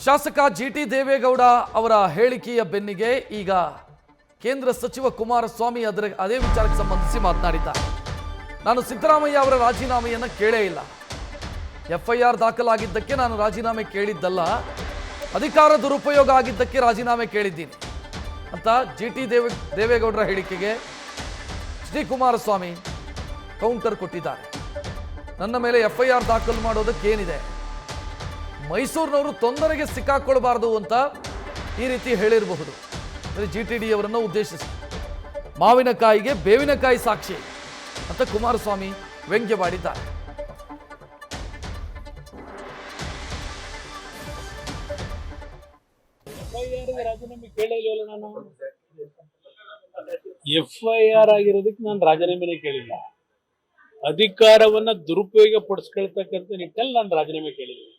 ಶಾಸಕ ಜಿಟಿ ದೇವೇಗೌಡ ಅವರ ಹೇಳಿಕೆಯ ಬೆನ್ನಿಗೆ ಈಗ ಕೇಂದ್ರ ಸಚಿವ ಕುಮಾರಸ್ವಾಮಿ ಅದೇ ವಿಚಾರಕ್ಕೆ ಸಂಬಂಧಿಸಿ ಮಾತನಾಡಿದ್ದಾರೆ. ನಾನು ಸಿದ್ದರಾಮಯ್ಯ ಅವರ ರಾಜೀನಾಮೆಯನ್ನು ಕೇಳೇ ಇಲ್ಲ. ಎಫ್ಐಆರ್ ದಾಖಲಾಗಿದ್ದಕ್ಕೆ ನಾನು ರಾಜೀನಾಮೆ ಕೇಳಿದ್ದಲ್ಲ, ಅಧಿಕಾರ ದುರುಪಯೋಗ ಆಗಿದ್ದಕ್ಕೆ ರಾಜೀನಾಮೆ ಕೇಳಿದ್ದೀನಿ ಅಂತ ಜಿಟಿ ದೇವೇಗೌಡರ ಹೇಳಿಕೆಗೆ ಎಚ್ ಡಿ ಕುಮಾರಸ್ವಾಮಿ ಕೌಂಟರ್ ಕೊಟ್ಟಿದ್ದಾರೆ. ನನ್ನ ಮೇಲೆ ಎಫ್ಐಆರ್ ದಾಖಲು ಮಾಡೋದಕ್ಕೇನಿದೆ, ಮೈಸೂರಿನವರು ತೊಂದರೆಗೆ ಸಿಕ್ಕಾಕೊಳ್ಬಾರ್ದು ಅಂತ ಈ ರೀತಿ ಹೇಳಿರಬಹುದು. ಜಿಟಿಡಿ ಅವರನ್ನು ಉದ್ದೇಶಿಸಿ ಮಾವಿನಕಾಯಿಗೆ ಬೇವಿನಕಾಯಿ ಸಾಕ್ಷಿ ಅಂತ ಕುಮಾರಸ್ವಾಮಿ ವ್ಯಂಗ್ಯವಾಡಿದ್ದಾರೆ. ಎಫ್ಐಆರ್ ಆಗಿರೋದಕ್ಕೆ ನಾನು ರಾಜೀನಾಮೆನೇ ಕೇಳಿಲ್ಲ. ಅಧಿಕಾರವನ್ನ ದುರುಪಯೋಗ ಪಡಿಸ್ಕೊಳ್ತಕ್ಕಂಥ ನಿಟ್ಟಲ್ಲಿ ನಾನು ರಾಜೀನಾಮೆ ಕೇಳಿದ್ದೀನಿ.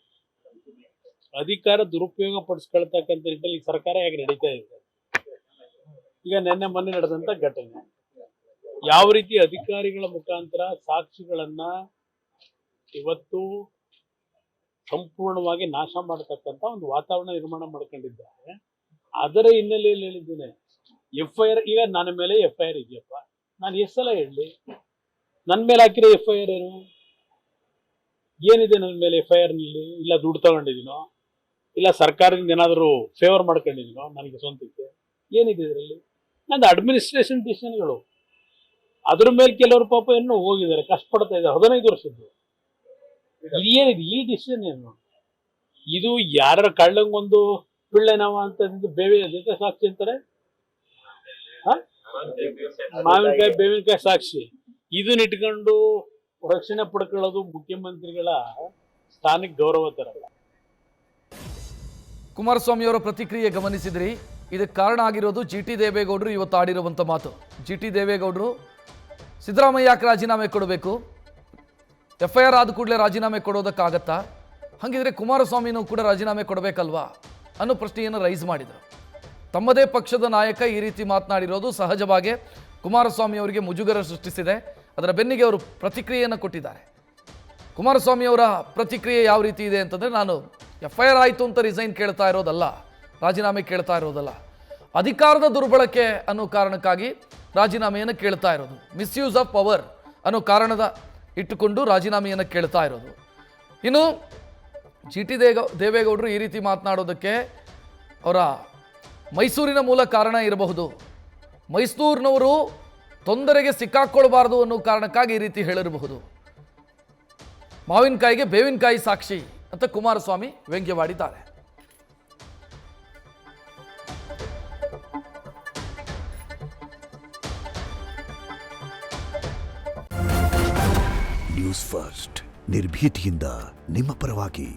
ಅಧಿಕಾರ ದುರುಪಯೋಗ ಪಡಿಸ್ಕೊಳ್ತಕ್ಕಂಥ ನಿಟ್ಟಲ್ಲಿ ಸರ್ಕಾರ ಹೇಗೆ ನಡೀತಾ ಇದೆ, ಈಗ ನಿನ್ನೆ ಮೊನ್ನೆ ನಡೆದಂತ ಘಟನೆ, ಯಾವ ರೀತಿ ಅಧಿಕಾರಿಗಳ ಮುಖಾಂತರ ಸಾಕ್ಷಿಗಳನ್ನ ಇವತ್ತು ಸಂಪೂರ್ಣವಾಗಿ ನಾಶ ಮಾಡತಕ್ಕಂತ ಒಂದು ವಾತಾವರಣ ನಿರ್ಮಾಣ ಮಾಡ್ಕೊಂಡಿದ್ದಾರೆ. ಅದರ ಹಿನ್ನೆಲೆಯಲ್ಲಿ ಹೇಳಿದ್ದೇನೆ, ಎಫ್ಐಆರ್ ಈಗ ನನ್ನ ಮೇಲೆ ಎಫ್ಐಆರ್ ಇದೆಯಪ್ಪ, ನಾನು ಎಷ್ಟು ಸಲ ಹೇಳಲಿ, ನನ್ನ ಮೇಲೆ ಹಾಕಿರೋ ಎಫ್ಐಆರ್ ಏನಿದೆ ನನ್ನ ಮೇಲೆ ಎಫ್ಐಆರ್ ನಲ್ಲಿ? ಇಲ್ಲ ದುಡ್ಡು ತಗೊಂಡಿದ್ದೀನೋ, ಇಲ್ಲ ಸರ್ಕಾರದಿಂದ ಏನಾದರೂ ಫೇವರ್ ಮಾಡ್ಕೊಂಡಿದ್ದೀನೋ ನನಗೆ ಸ್ವಂತಕ್ಕೆ? ಏನಿದೆ ಇದರಲ್ಲಿ? ನಂದು ಅಡ್ಮಿನಿಸ್ಟ್ರೇಷನ್ ಡಿಸಿಷನ್ಗಳು. ಅದ್ರ ಮೇಲೆ ಕೆಲವರು ಪಾಪ ಏನೋ ಹೋಗಿದ್ದಾರೆ, ಕಷ್ಟಪಡ್ತಾ ಇದ್ದಾರೆ, 15 ವರ್ಷದ್ದು. ಏನಿದೆ ಈ ಡಿಸಿಷನ್? ಏನು ಇದು? ಯಾರ ಕಳ್ಳಂಗೊಂದು ಪಿಳ್ಳೆನವ ಅಂತ ಬೇವೆ ಜೊತೆ ಸಾಕ್ಷಿ ಅಂತಾರೆ, ಮಾವಿನಕಾಯಿ ಬೇವಿನಕಾಯಿ ಸಾಕ್ಷಿ. ಇದನ್ನ ಇಟ್ಕೊಂಡು ರಕ್ಷಣೆ ಪಡ್ಕೊಳ್ಳೋದು ಮುಖ್ಯಮಂತ್ರಿಗಳ ಸ್ಥಾನಕ್ಕೆ ಗೌರವ ತರಲ್ಲ. ಕುಮಾರಸ್ವಾಮಿ ಅವರ ಪ್ರತಿಕ್ರಿಯೆ ಗಮನಿಸಿದ್ರಿ. ಇದಕ್ಕೆ ಕಾರಣ ಆಗಿರೋದು ಜಿಟಿ ದೇವೇಗೌಡರು ಇವತ್ತು ಆಡಿರುವಂಥ ಮಾತು. ಜಿಟಿ ದೇವೇಗೌಡರು ಸಿದ್ದರಾಮಯ್ಯ ಯಾಕೆ ರಾಜೀನಾಮೆ ಕೊಡಬೇಕು, ಎಫ್ಐಆರ್ ಆದ ಕೂಡಲೇ ರಾಜೀನಾಮೆ ಕೊಡೋದಕ್ಕಾಗತ್ತಾ, ಹಾಗಿದ್ರೆ ಕುಮಾರಸ್ವಾಮಿನೂ ಕೂಡ ರಾಜೀನಾಮೆ ಕೊಡಬೇಕಲ್ವಾ ಅನ್ನೋ ಪ್ರಶ್ನೆಯನ್ನು ರೈಸ್ ಮಾಡಿದರು. ತಮ್ಮದೇ ಪಕ್ಷದ ನಾಯಕ ಈ ರೀತಿ ಮಾತನಾಡಿರೋದು ಸಹಜವಾಗಿ ಕುಮಾರಸ್ವಾಮಿ ಅವರಿಗೆ ಮುಜುಗರ ಸೃಷ್ಟಿಸಿದೆ. ಅದರ ಬೆನ್ನಿಗೆ ಅವರು ಪ್ರತಿಕ್ರಿಯೆಯನ್ನು ಕೊಟ್ಟಿದ್ದಾರೆ. ಕುಮಾರಸ್ವಾಮಿ ಅವರ ಪ್ರತಿಕ್ರಿಯೆ ಯಾವ ರೀತಿ ಇದೆ ಅಂತಂದರೆ, ನಾನು ಎಫ್ಐಆರ್ ಆಯಿತು ಅಂತ ರಿಸೈನ್ ಕೇಳ್ತಾ ಇರೋದಲ್ಲ, ರಾಜೀನಾಮೆ ಕೇಳ್ತಾ ಇರೋದಲ್ಲ, ಅಧಿಕಾರದ ದುರ್ಬಳಕೆ ಅನ್ನೋ ಕಾರಣಕ್ಕಾಗಿ ರಾಜೀನಾಮೆಯನ್ನು ಕೇಳ್ತಾ ಇರೋದು, ಮಿಸ್ಯೂಸ್ ಆಫ್ ಪವರ್ ಅನ್ನೋ ಕಾರಣದ ಇಟ್ಟುಕೊಂಡು ರಾಜೀನಾಮೆಯನ್ನು ಕೇಳ್ತಾ ಇರೋದು. ಇನ್ನು ಜಿಟಿ ದೇವೇಗೌಡರು ಈ ರೀತಿ ಮಾತನಾಡೋದಕ್ಕೆ ಅವರ ಮೈಸೂರಿನ ಮೂಲ ಕಾರಣ ಇರಬಹುದು. ಮೈಸೂರಿನವರು ತೊಂದರೆಗೆ ಸಿಕ್ಕಾಕೊಳ್ಬಾರ್ದು ಅನ್ನೋ ಕಾರಣಕ್ಕಾಗಿ ಈ ರೀತಿ ಹೇಳಿರಬಹುದು. ಮಾವಿನಕಾಯಿಗೆ ಬೇವಿನಕಾಯಿ ಸಾಕ್ಷಿ ಅಂತ ಕುಮಾರಸ್ವಾಮಿ ವ್ಯಂಗ್ಯವಾಡಿದ್ದಾರೆ. ನ್ಯೂಸ್ ಫಸ್ಟ್, ನಿರ್ಭೀತಿಯಿಂದ ನಿಮ್ಮ ಪರವಾಗಿ.